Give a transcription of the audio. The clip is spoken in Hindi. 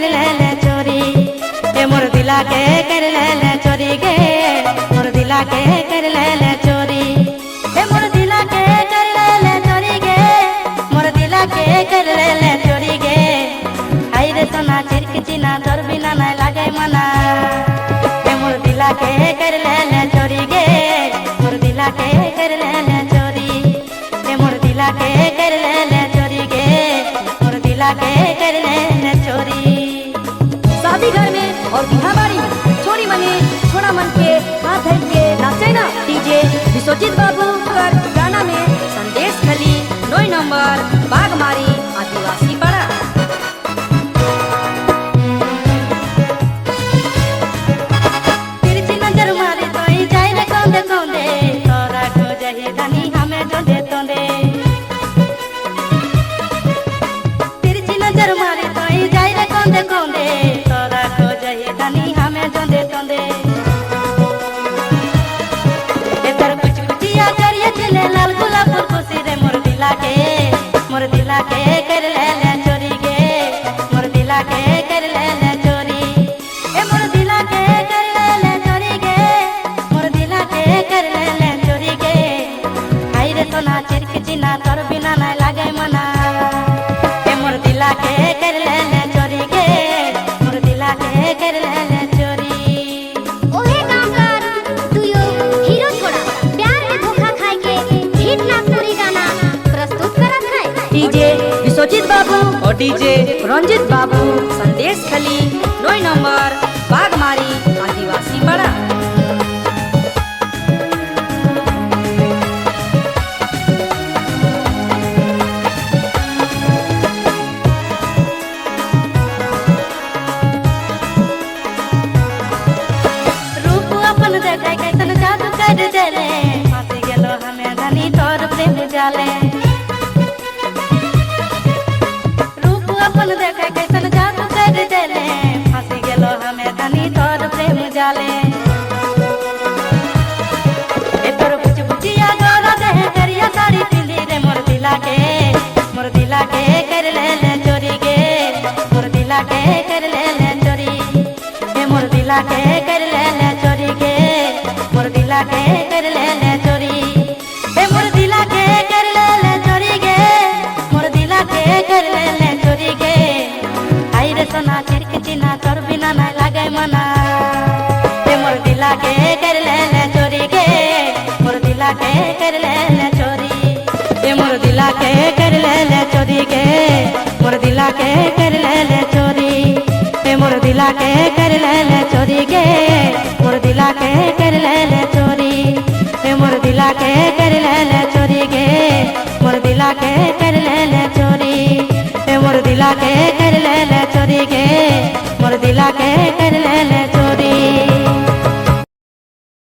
कर ले चोरी, ए मोर दिला के कर ले चोरी गे, मोर दिला के कर ले चोरी, ए मोर दिला के कर ले चोरी गे, मोर दिला के कर ले चोरी गे। आई रे सोना चिरक चिना तोर बिना ना लागे मना, ए मोर दिला के कर ले चोरी गे, मोर दिला के कर ले चोरी, ए मोर दिला के कर ले चोरी गे, मोर दिला के कर ले चोरी। शादी घर में और बिहा बारी छोरी मने छोड़ा मन के हाथ धर के नाचे ना। डीजे विश्वजीत बाबू कर गाना में संदेश खली 9 नंबर बागमारी आदिवासी पाड़ा। तिरछी नजर मारे तोई जाई रे कौंदे कौंदे, तोरा को जही धनी हमें जोंदे तोंदे। तिरछी नजर मारे तोई जाई रे कौंदे कौंदे, तोरा को जही धनी हमें जोंदे तोंदे। ए तर कुछ कुचिया करिए चले लाल गुलाब खुशी रे, मोर दिला के कर ले चोरी गे, मोर दिला के कर ले चोरी, ए मोर दिला के कर ले चोरी गे, मोर दिला के कर ले चोरी गे। आई रे सोना चिरक चिना तोर बिना ना लागे मना, ए मोर दिला के कर ले चोरी गे, मोर दिला के कर ले चोरी। ओहे कामगार तू यो हीरो छोड़ा प्यार में धोखा खाए के हिट नागपुरी गाना प्रस्तुत करत है। डीजे विश्वजीत बाबू और डीजे रंजित बाबू संदेश खली 9 नंबर बागमारी आदिवासी पाड़ा। रूप अपन देखे कैसन जादू कर देले, फांसी गेलो हमें धनी तोर प्रेम जाले। रूप अपन देखे कैसन जादू कर देले, फांसी गेलो हमें धनी तोर प्रेम जाले। ए तोर बुच बुचिया गोरा देह करिया साड़ी पिंदी रे, मोर दिला के कर ले चोरी गे, मोर दिला के कर ले चोरी, ए मोर दिला के कर ले चोरी गे, मोर दिला के कर ले चोरी, ए मोर दिला के कर ले चोरी गे, मोर दिला के कर ले चोरी गे। आई रे सोना चिरक चिना तोर बिना ना लागे मना, ए मोर दिला के कर ले चोरी गे, मोर दिला के कर ले चोरी, ए मोर दिला के कर ले चोरी गे, मोर दिला के कर ले चोरी, ए मोर दिला के कर ले चोरी गे, मोर दिला के कर ले चोरी, ए मोर दिला के कर ले चोरी गे, मोर दिला के कर ले चोरी, ए मोर दिला के